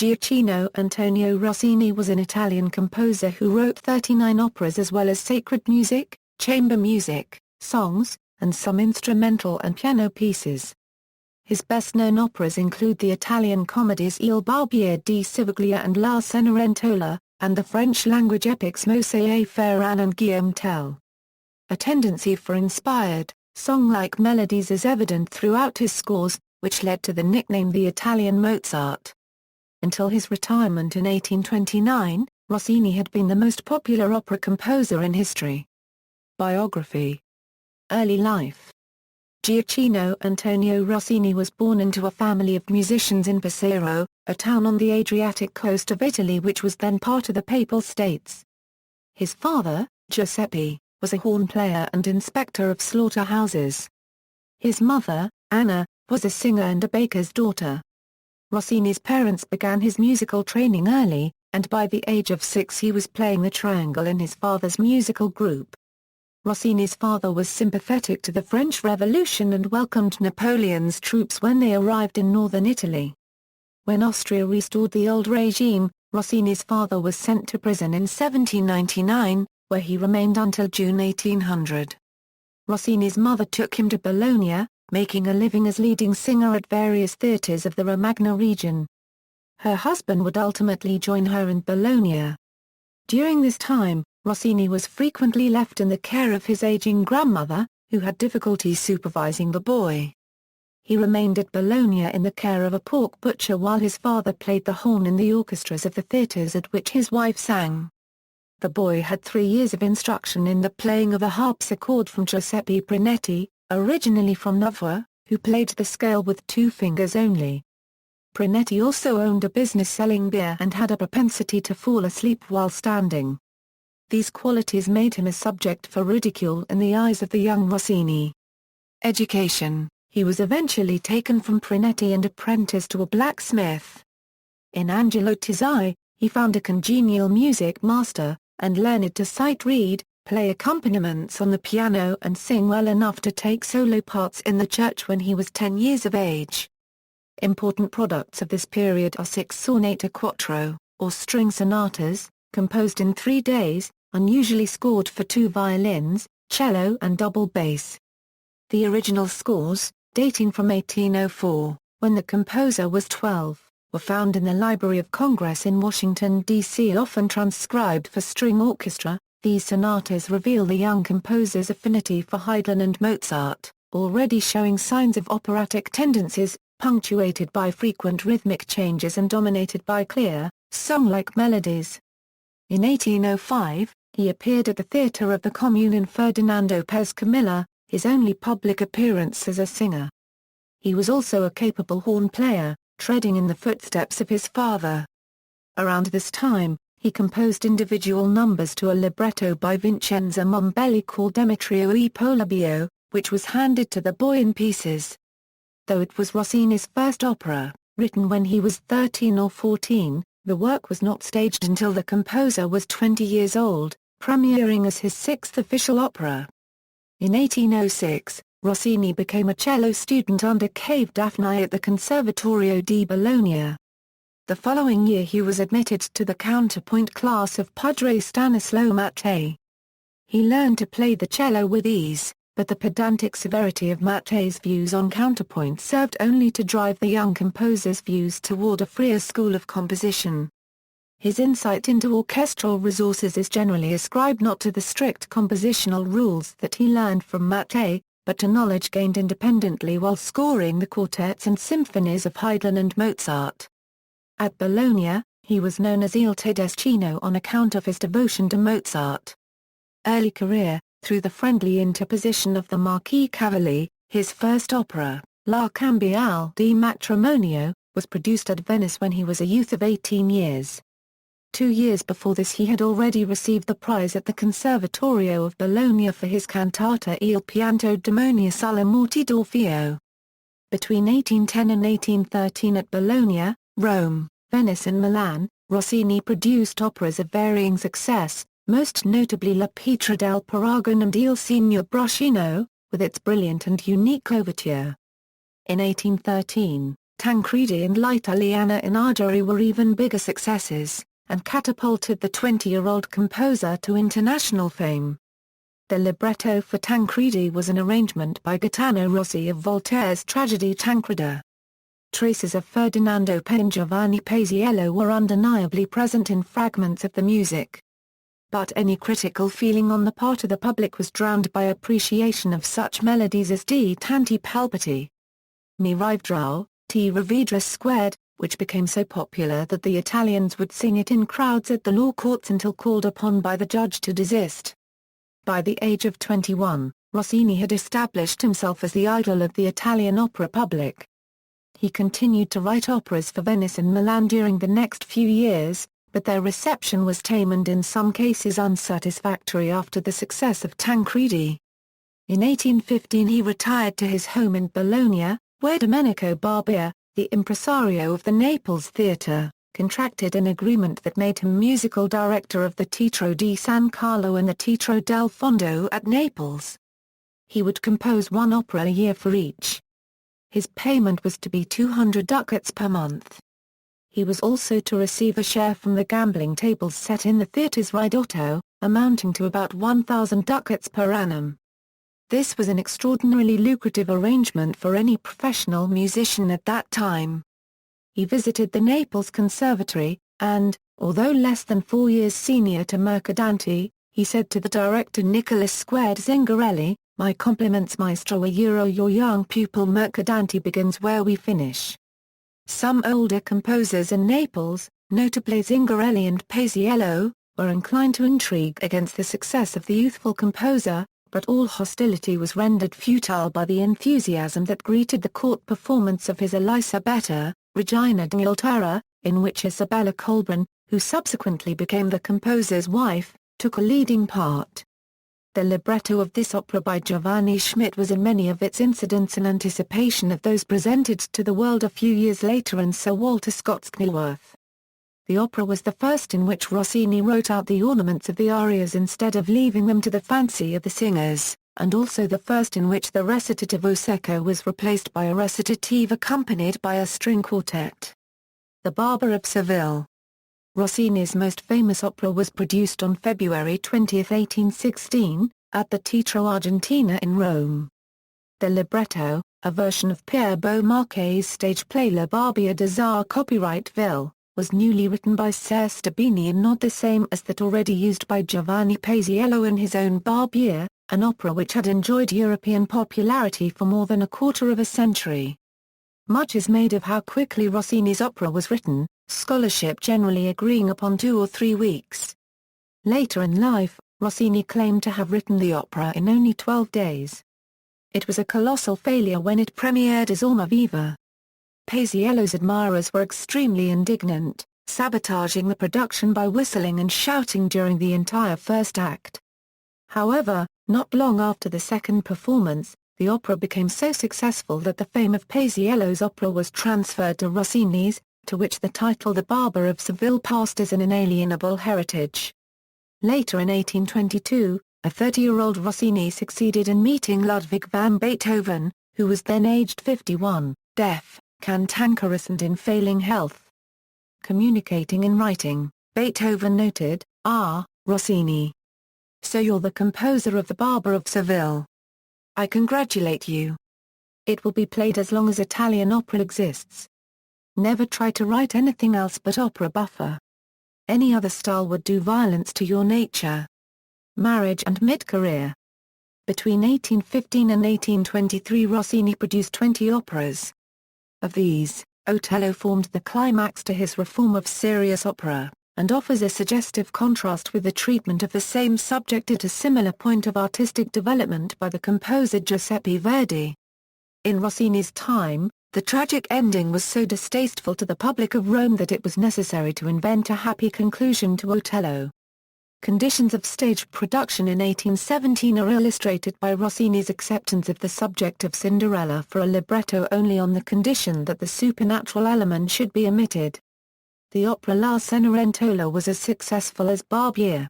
Gioachino Antonio Rossini was an Italian composer who wrote 39 operas as well as sacred music, chamber music, songs, and some instrumental and piano pieces. His best-known operas include the Italian comedies Il Barbiere di Siviglia and La Cenerentola, and the French-language epics Moïse, Pharaon and Guillaume Tell. A tendency for inspired, song-like melodies is evident throughout his scores, which led to the nickname the Italian Mozart. Until his retirement in 1829, Rossini had been the most popular opera composer in history. Biography. Early life. Gioachino Antonio Rossini was born into a family of musicians in Pesaro, a town on the Adriatic coast of Italy which was then part of the Papal States. His father, Giuseppe, was a horn player and inspector of slaughterhouses. His mother, Anna, was a singer and a baker's daughter. Rossini's parents began his musical training early, and by the age of 6 he was playing the triangle in his father's musical group. Rossini's father was sympathetic to the French Revolution and welcomed Napoleon's troops when they arrived in northern Italy. When Austria restored the old regime, Rossini's father was sent to prison in 1799, where he remained until June 1800. Rossini's mother took him to Bologna, making a living as leading singer at various theatres of the Romagna region. Her husband would ultimately join her in Bologna. During this time, Rossini was frequently left in the care of his aging grandmother, who had difficulty supervising the boy. He remained at Bologna in the care of a pork butcher while his father played the horn in the orchestras of the theatres at which his wife sang. The boy had 3 years of instruction in the playing of a harpsichord from Giuseppe Prinetti, originally from Novara, who played the scale with 2 fingers only. Prinetti also owned a business selling beer and had a propensity to fall asleep while standing. These qualities made him a subject for ridicule in the eyes of the young Rossini. Education. He was eventually taken from Prinetti and apprenticed to a blacksmith. In Angelo Tizzai, he found a congenial music master, and learned to sight read, play accompaniments on the piano and sing well enough to take solo parts in the church when he was 10 years of age. Important products of this period are 6 sonate quattro, or string sonatas, composed in 3 days, unusually scored for 2 violins, cello and double bass. The original scores, dating from 1804, when the composer was 12, were found in the Library of Congress in Washington, D.C. Often transcribed for string orchestra, these sonatas reveal the young composer's affinity for Haydn and Mozart, already showing signs of operatic tendencies, punctuated by frequent rhythmic changes and dominated by clear, song-like melodies. In 1805, he appeared at the Theatre of the Commune in Ferdinando Pez Camilla, his only public appearance as a singer. He was also a capable horn player, treading in the footsteps of his father. Around this time, he composed individual numbers to a libretto by Vincenzo Mombelli called Demetrio e Polibio, which was handed to the boy in pieces. Though it was Rossini's first opera, written when he was 13 or 14, the work was not staged until the composer was 20 years old, premiering as his 6th official opera. In 1806, Rossini became a cello student under Cave Daphne at the Conservatorio di Bologna. The following year he was admitted to the counterpoint class of Padre Stanislao Mattei. He learned to play the cello with ease, but the pedantic severity of Mattei's views on counterpoint served only to drive the young composer's views toward a freer school of composition. His insight into orchestral resources is generally ascribed not to the strict compositional rules that he learned from Mattei, but to knowledge gained independently while scoring the quartets and symphonies of Haydn and Mozart. At Bologna, he was known as Il Tedeschino on account of his devotion to Mozart. Early career. Through the friendly interposition of the Marquis Cavalli, his first opera, La Cambiale di Matrimonio, was produced at Venice when he was a youth of 18 years. 2 years before this he had already received the prize at the Conservatorio of Bologna for his cantata Il pianto demonius alla morte d'Orfeo. Between 1810 and 1813 at Bologna, Rome, Venice and Milan, Rossini produced operas of varying success, most notably La Pietra del Paragon and Il Signor Bruscino, with its brilliant and unique overture. In 1813, Tancredi and L'Italiana in Arduri were even bigger successes, and catapulted the 20-year-old composer to international fame. The libretto for Tancredi was an arrangement by Gaetano Rossi of Voltaire's tragedy Tancredi. Traces of Ferdinando Pe and Giovanni Paisiello were undeniably present in fragments of the music. But any critical feeling on the part of the public was drowned by appreciation of such melodies as Di tanti palpiti, Mi rivedrò, Ti rivedrò squared, which became so popular that the Italians would sing it in crowds at the law courts until called upon by the judge to desist. By the age of 21, Rossini had established himself as the idol of the Italian opera public. He continued to write operas for Venice and Milan during the next few years, but their reception was tame and in some cases unsatisfactory after the success of Tancredi. In 1815 he retired to his home in Bologna, where Domenico Barbiere, the impresario of the Naples Theatre, contracted an agreement that made him musical director of the Teatro di San Carlo and the Teatro del Fondo at Naples. He would compose one opera a year for each. His payment was to be 200 ducats per month. He was also to receive a share from the gambling tables set in the theatre's ridotto, amounting to about 1,000 ducats per annum. This was an extraordinarily lucrative arrangement for any professional musician at that time. He visited the Naples Conservatory, and, although less than 4 years senior to Mercadante, he said to the director Nicholas Zingarelli, "My compliments maestro your young pupil Mercadante begins where we finish." Some older composers in Naples, notably Zingarelli and Paisiello, were inclined to intrigue against the success of the youthful composer, but all hostility was rendered futile by the enthusiasm that greeted the court performance of his Elisabetta, Regina d'Inghilterra, in which Isabella Colbran, who subsequently became the composer's wife, took a leading part. The libretto of this opera by Giovanni Schmidt was in many of its incidents in anticipation of those presented to the world a few years later in Sir Walter Scott's Kenilworth. The opera was the first in which Rossini wrote out the ornaments of the arias instead of leaving them to the fancy of the singers, and also the first in which the recitativo secco was replaced by a recitative accompanied by a string quartet. The Barber of Seville. Rossini's most famous opera was produced on February 20, 1816, at the Teatro Argentina in Rome. The libretto, a version of Pierre Beaumarchais' stage play La Barbiere de Zara copyright Ville, was newly written by Ser Stabini and not the same as that already used by Giovanni Paisiello in his own Barbiere, an opera which had enjoyed European popularity for more than a quarter of a century. Much is made of how quickly Rossini's opera was written, scholarship generally agreeing upon 2 or 3 weeks. Later in life, Rossini claimed to have written the opera in only 12 days. It was a colossal failure when it premiered as Almaviva. Paisiello's admirers were extremely indignant, sabotaging the production by whistling and shouting during the entire first act. However, not long after the second performance, the opera became so successful that the fame of Paisiello's opera was transferred to Rossini's, to which the title The Barber of Seville passed as an inalienable heritage. Later in 1822, a 30-year-old Rossini succeeded in meeting Ludwig van Beethoven, who was then aged 51, deaf, cantankerous and in failing health. Communicating in writing, Beethoven noted, "Ah, Rossini. So you're the composer of The Barber of Seville. I congratulate you. It will be played as long as Italian opera exists. Never try to write anything else but opera buffa. Any other style would do violence to your nature." Marriage and mid-career. Between 1815 and 1823 Rossini produced 20 operas. Of these, Otello formed the climax to his reform of serious opera, and offers a suggestive contrast with the treatment of the same subject at a similar point of artistic development by the composer Giuseppe Verdi. In Rossini's time, the tragic ending was so distasteful to the public of Rome that it was necessary to invent a happy conclusion to Otello. Conditions of stage production in 1817 are illustrated by Rossini's acceptance of the subject of Cinderella for a libretto only on the condition that the supernatural element should be omitted. The opera La Cenerentola was as successful as Barbiere.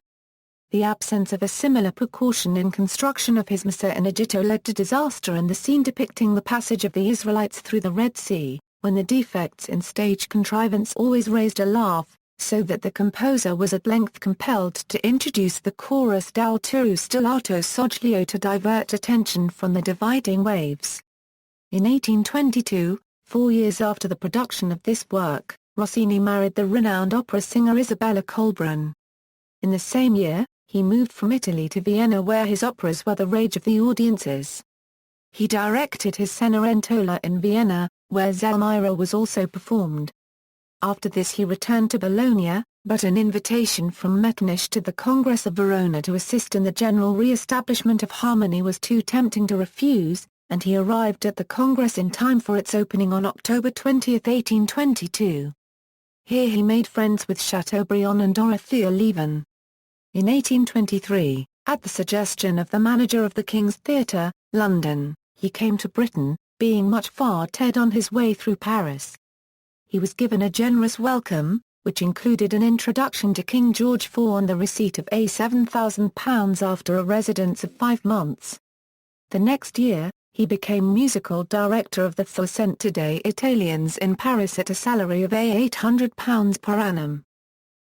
The absence of a similar precaution in construction of his Messa in Egitto led to disaster in the scene depicting the passage of the Israelites through the Red Sea, when the defects in stage contrivance always raised a laugh, so that the composer was at length compelled to introduce the chorus d'altro stellato soglio to divert attention from the dividing waves. In 1822, 4 years after the production of this work, Rossini married the renowned opera singer Isabella Colbran. In the same year, he moved from Italy to Vienna, where his operas were the rage of the audiences. He directed his Cenerentola in Vienna, where Zelmira was also performed. After this he returned to Bologna, but an invitation from Metternich to the Congress of Verona to assist in the general re-establishment of harmony was too tempting to refuse, and he arrived at the Congress in time for its opening on October 20, 1822. Here he made friends with Chateaubriand and Dorothea Lieven. In 1823, at the suggestion of the manager of the King's Theatre, London, he came to Britain, being much farted on his way through Paris. He was given a generous welcome, which included an introduction to King George IV and the receipt of £7,000 after a residence of 5 months. The next year, he became musical director of the Centre des Italiens in Paris at a salary of £800 per annum.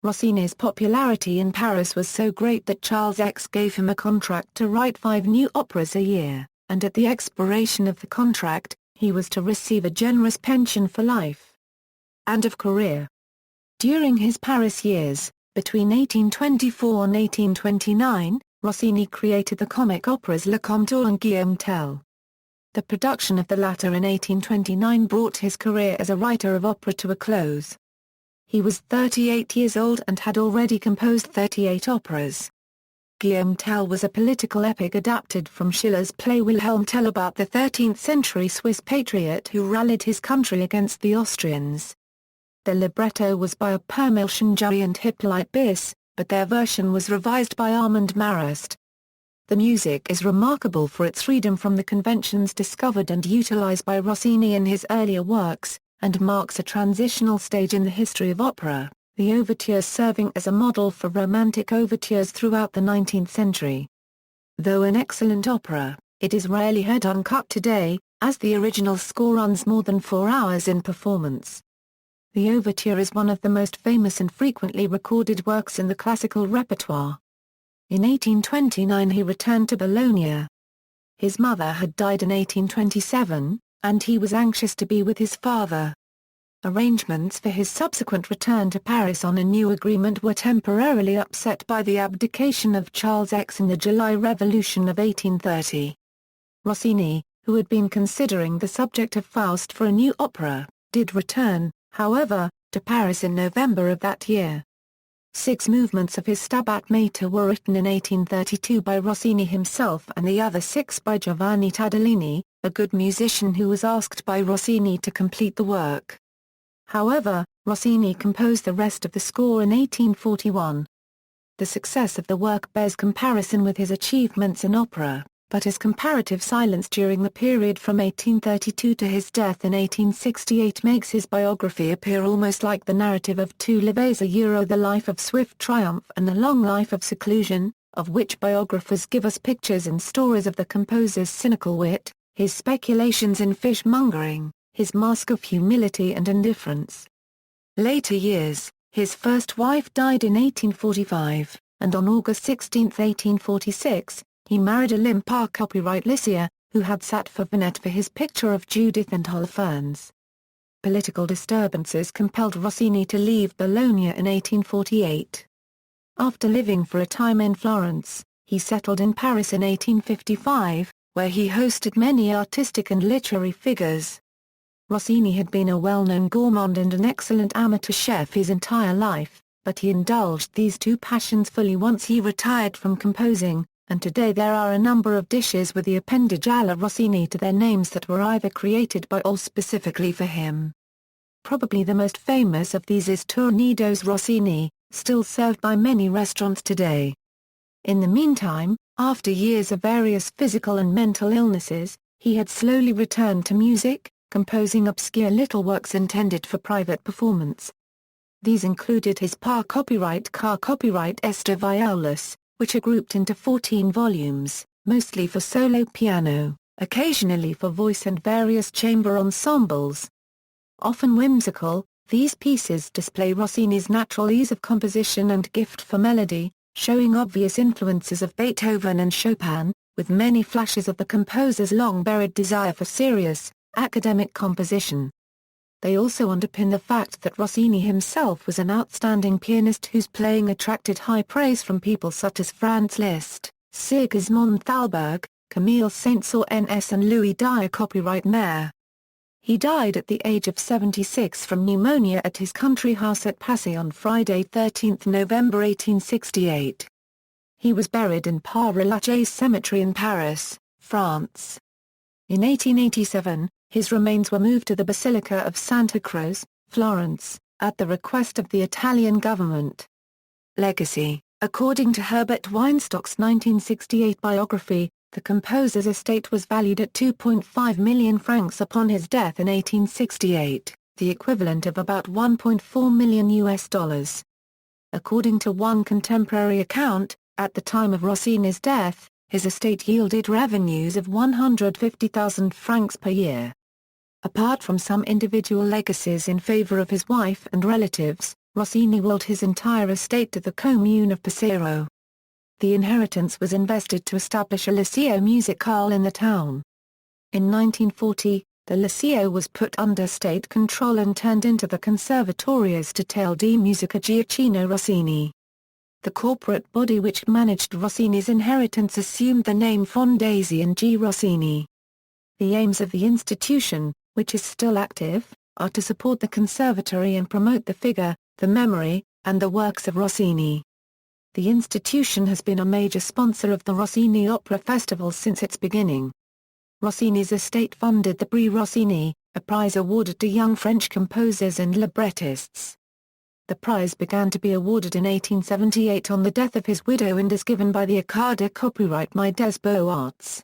Rossini's popularity in Paris was so great that Charles X gave him a contract to write 5 new operas a year, and at the expiration of the contract, he was to receive a generous pension for life. End of career. During his Paris years, between 1824 and 1829, Rossini created the comic operas Le Comte and Guillaume Tell. The production of the latter in 1829 brought his career as a writer of opera to a close. He was 38 years old and had already composed 38 operas. Guillaume Tell was a political epic adapted from Schiller's play Wilhelm Tell about the 13th-century Swiss patriot who rallied his country against the Austrians. The libretto was by Permilchen Jury and Hippolyte Biss, but their version was revised by Armand Marrast. The music is remarkable for its freedom from the conventions discovered and utilized by Rossini in his earlier works, and marks a transitional stage in the history of opera, the overtures serving as a model for romantic overtures throughout the 19th century. Though an excellent opera, it is rarely heard uncut today, as the original score runs more than 4 hours in performance. The overture is one of the most famous and frequently recorded works in the classical repertoire. In 1829 he returned to Bologna. His mother had died in 1827, and he was anxious to be with his father. Arrangements for his subsequent return to Paris on a new agreement were temporarily upset by the abdication of Charles X in the July Revolution of 1830. Rossini, who had been considering the subject of Faust for a new opera, did return, however, to Paris in November of that year. 6 movements of his Stabat Mater were written in 1832 by Rossini himself and the other 6 by Giovanni Tadolini, a good musician who was asked by Rossini to complete the work. However, Rossini composed the rest of the score in 1841. The success of the work bears comparison with his achievements in opera, but his comparative silence during the period from 1832 to his death in 1868 makes his biography appear almost like the narrative of 2 lives, the life of swift triumph and the long life of seclusion, of which biographers give us pictures and stories of the composer's cynical wit, his speculations in fishmongering, his mask of humility and indifference. Later years, his first wife died in 1845, and on August 16, 1846, he married Olympa copyright Lycia, who had sat for Venet for his picture of Judith and Holofernes. Political disturbances compelled Rossini to leave Bologna in 1848. After living for a time in Florence, he settled in Paris in 1855, where he hosted many artistic and literary figures. Rossini had been a well-known gourmand and an excellent amateur chef his entire life, but he indulged these 2 passions fully once he retired from composing, and today there are a number of dishes with the appendage alla Rossini to their names that were either created by or specifically for him. Probably the most famous of these is Tournedos Rossini, still served by many restaurants today. In the meantime, after years of various physical and mental illnesses, he had slowly returned to music, composing obscure little works intended for private performance. These included his Car copyright Esther Violus, which are grouped into 14 volumes, mostly for solo piano, occasionally for voice and various chamber ensembles. Often whimsical, these pieces display Rossini's natural ease of composition and gift for melody, showing obvious influences of Beethoven and Chopin, with many flashes of the composer's long-buried desire for serious, academic composition. They also underpin the fact that Rossini himself was an outstanding pianist whose playing attracted high praise from people such as Franz Liszt, Sigismund Thalberg, Camille Saint-Saëns and Louis Dyer. Copyright Maire. He died at the age of 76 from pneumonia at his country house at Passy on Friday 13 November 1868. He was buried in Père-Lachaise Cemetery in Paris, France. In 1887, his remains were moved to the Basilica of Santa Croce, Florence, at the request of the Italian government. Legacy. According to Herbert Weinstock's 1968 biography, the composer's estate was valued at 2.5 million francs upon his death in 1868, the equivalent of about $1.4 million. According to one contemporary account, at the time of Rossini's death, his estate yielded revenues of 150,000 francs per year. Apart from some individual legacies in favor of his wife and relatives, Rossini willed his entire estate to the commune of Pesaro. The inheritance was invested to establish a Liceo Musicale in the town. In 1940, the Liceo was put under state control and turned into the Conservatorio Statale di Musica Gioachino Rossini. The corporate body which managed Rossini's inheritance assumed the name Fondazione G. Rossini. The aims of the institution, which is still active, are to support the conservatory and promote the figure, the memory, and the works of Rossini. The institution has been a major sponsor of the Rossini Opera Festival since its beginning. Rossini's estate funded the Prix Rossini, a prize awarded to young French composers and librettists. The prize began to be awarded in 1878 on the death of his widow and is given by the Accada Copyright My des Beaux-Arts.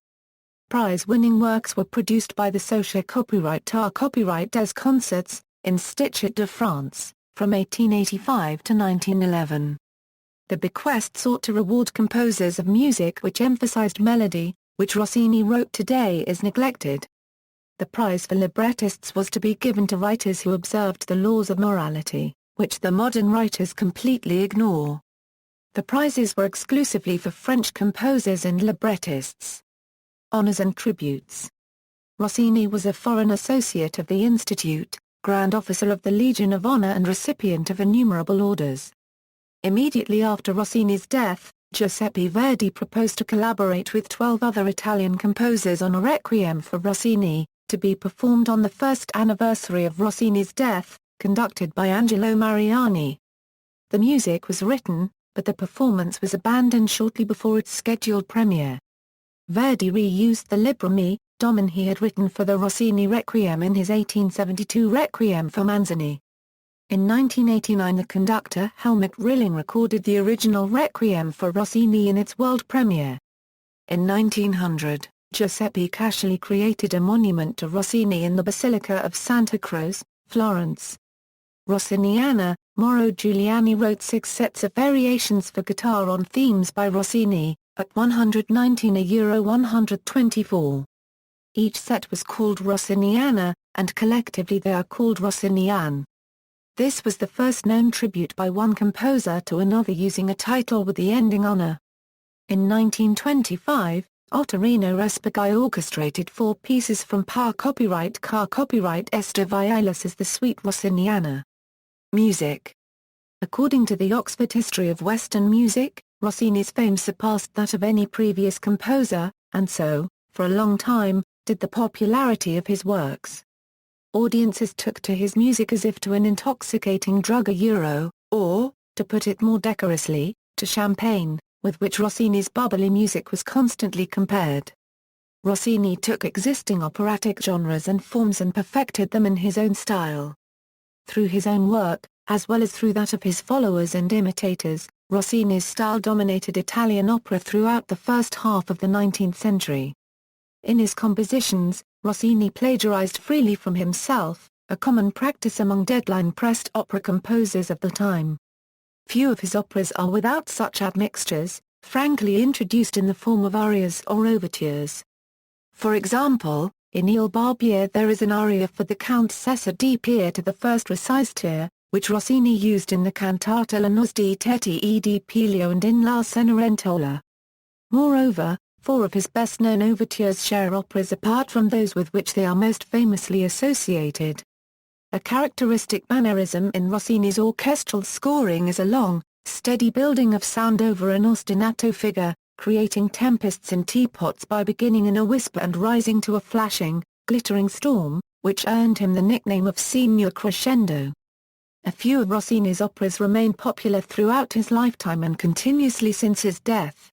Prize-winning works were produced by the Socia Copyright Tar Copyright des Concerts, Institut de France, from 1885 to 1911. The bequest sought to reward composers of music which emphasized melody, which Rossini wrote today is neglected. The prize for librettists was to be given to writers who observed the laws of morality, which the modern writers completely ignore. The prizes were exclusively for French composers and librettists. Honors and tributes. Rossini was a foreign associate of the Institute, Grand Officer of the Legion of Honor and recipient of innumerable orders. Immediately after Rossini's death, Giuseppe Verdi proposed to collaborate with 12 other Italian composers on a requiem for Rossini, to be performed on the first anniversary of Rossini's death, conducted by Angelo Mariani. The music was written, but the performance was abandoned shortly before its scheduled premiere. Verdi reused the Libro Mi, Domin he had written for the Rossini Requiem in his 1872 Requiem for Manzoni. In 1989 the conductor Helmut Rilling recorded the original Requiem for Rossini in its world premiere. In 1900, Giuseppe Cascioli created a monument to Rossini in the Basilica of Santa Croce, Florence. Rossiniana, Mauro Giuliani wrote 6 sets of variations for guitar on themes by Rossini, at €119 Each set was called Rossiniana, and collectively they are called Rossinian. This was the first known tribute by one composer to another using a title with the ending "ana". In 1925, Ottorino Respighi orchestrated 4 pieces from Car Copyright Estevailis as the Suite Rossiniana. Music. According to the Oxford History of Western Music, Rossini's fame surpassed that of any previous composer, and so, for a long time, did the popularity of his works. Audiences took to his music as if to an intoxicating drug, or, to put it more decorously, to champagne, with which Rossini's bubbly music was constantly compared. Rossini took existing operatic genres and forms and perfected them in his own style. Through his own work, as well as through that of his followers and imitators, Rossini's style dominated Italian opera throughout the first half of the 19th century. In his compositions, Rossini plagiarized freely from himself, a common practice among deadline-pressed opera composers of the time. Few of his operas are without such admixtures, frankly introduced in the form of arias or overtures. For example, In Il Barbiere there is an aria for the Count Cesar di Pier to the first recitative, which Rossini used in the cantata La Noz di Teti e di Pelio and in La Cenerentola. Moreover, four of his best-known overtures share operas apart from those with which they are most famously associated. A characteristic mannerism in Rossini's orchestral scoring is a long, steady building of sound over an ostinato figure, creating tempests in teapots by beginning in a whisper and rising to a flashing, glittering storm, which earned him the nickname of Signor Crescendo. A few of Rossini's operas remain popular throughout his lifetime and continuously since his death.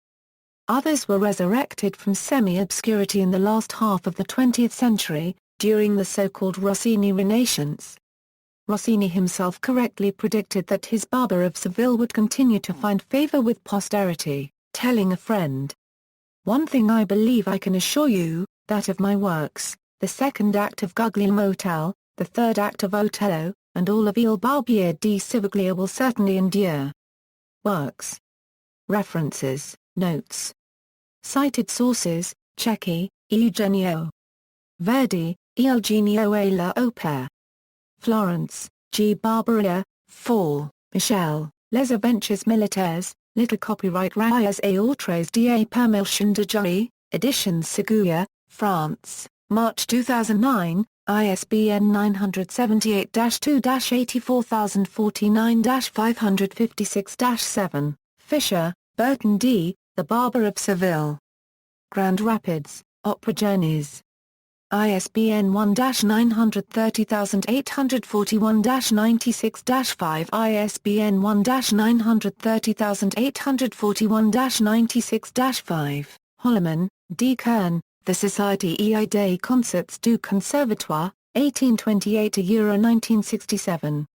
Others were resurrected from semi-obscurity in the last half of the 20th century, during the so-called Rossini Renaissance. Rossini himself correctly predicted that his Barber of Seville would continue to find favor with posterity, telling a friend, "One thing I believe I can assure you, that of my works, the second act of Gioachino Tell, the third act of Otello, and all of Il Barbiere di Siviglia will certainly endure." Works. References, Notes. Cited sources, Cecchi, Eugenio. Verdi, Il Genio e la Opera. Florence, G. Barbiere, 4, Michel, Les Aventures Militaires, Little Copyright Rayas et autres de Permission de Jouer, Editions Siviglia, France, March 2009, ISBN 978-2-84049-556-7, Fisher, Burton D., The Barber of Seville. Grand Rapids, Opera Journeys. ISBN 1-903041-96-5 ISBN 1-903041-96-5 Holloman, D. Kern, The Société et des Concerts du Conservatoire, 1828–1967.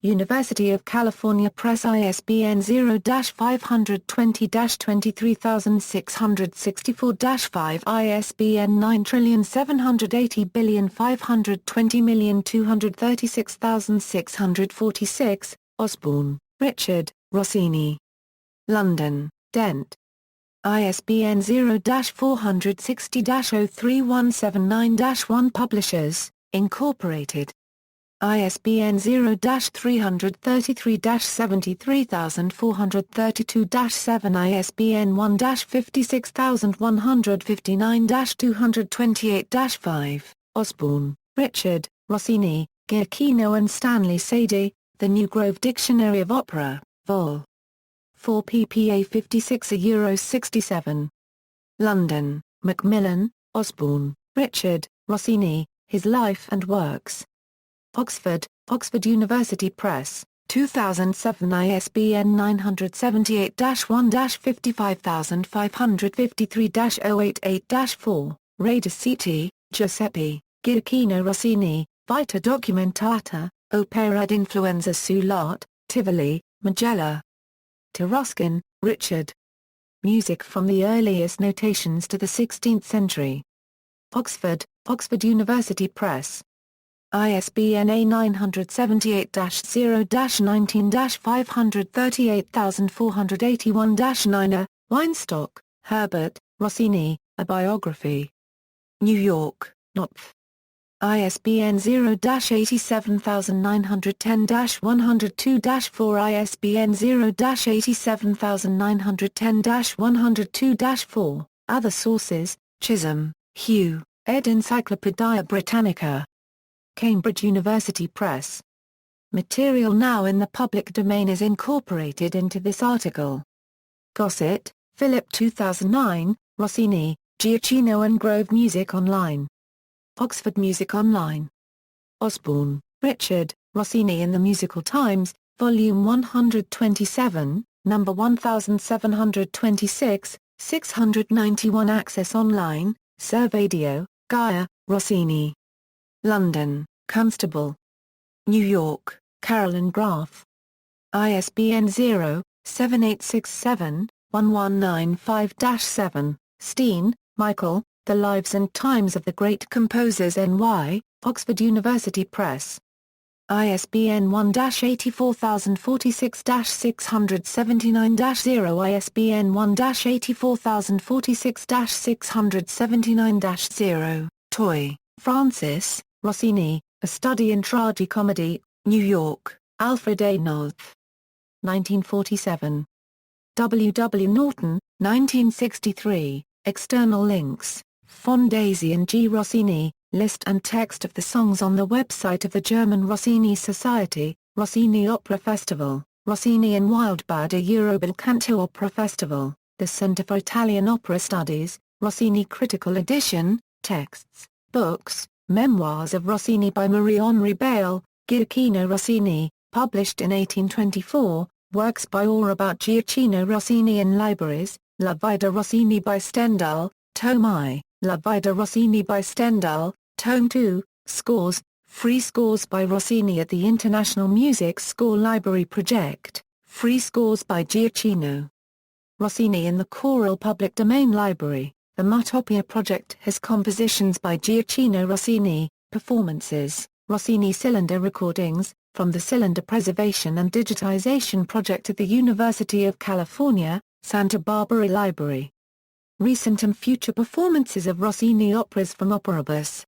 University of California Press ISBN 0-520-23664-5 ISBN 9780520236646, Osborne, Richard, Rossini. London, Dent. ISBN 0-460-03179-1 Publishers, Incorporated. ISBN 0-333-73432-7 ISBN 1-56159-228-5, Osborne, Richard, Rossini, Gioachino and Stanley Sadie, The New Grove Dictionary of Opera, Vol. 4 pp. 56 €67. London, Macmillan, Osborne, Richard, Rossini, His Life and Works. Oxford, Oxford University Press, 2007 ISBN 978-1-55553-088-4, Radiciti, Giuseppe, Gioachino Rossini, Vita Documentata, Opera d'influenza sull'arte, Tivoli, Magella. Taruskin, Richard. Music from the Earliest Notations to the 16th Century. Oxford, Oxford University Press. ISBN A978-0-19-538481-9. Weinstock, Herbert, Rossini, A Biography. New York, Knopf. ISBN 0-87910-102-4 ISBN 0-87910-102-4. Other sources, Chisholm, Hugh, ed. Encyclopædia Britannica. Cambridge University Press. Material now in the public domain is incorporated into this article. Gossett, Philip 2009, Rossini, Gioachino and Grove Music Online. Oxford Music Online. Osborne, Richard, Rossini in the Musical Times, Volume 127, No. 1726, 691 Access Online, Servadio, Gaia, Rossini. London, Constable. New York, Carolyn Graf. ISBN 0-7867-1195-7, Steen, Michael, The Lives and Times of the Great Composers NY, Oxford University Press. ISBN 1-84046-679-0 ISBN 1-84046-679-0. Toy, Francis, Rossini, A Study in Tragicomedy, New York, Alfred A. Knopf. 1947. W. W. Norton, 1963, External links, Fondazi and G. Rossini, list and text of the songs on the website of the German Rossini Society, Rossini Opera Festival, Rossini in Wildbad a Eurobalcanto Opera Festival, the Centre for Italian Opera Studies, Rossini Critical Edition, texts, books, Memoirs of Rossini by Marie-Henri Bale, Gioachino Rossini, published in 1824, works by or about Gioachino Rossini in libraries, La Vida Rossini by Stendhal, Tome I, La Vida Rossini by Stendhal, Tome II, Scores, free scores by Rossini at the International Music Score Library Project, free scores by Gioachino Rossini in the Choral Public Domain Library. The Mutopia project has compositions by Gioachino Rossini, performances, Rossini cylinder recordings, from the Cylinder Preservation and Digitization Project at the University of California, Santa Barbara Library. Recent and future performances of Rossini operas from Operabus,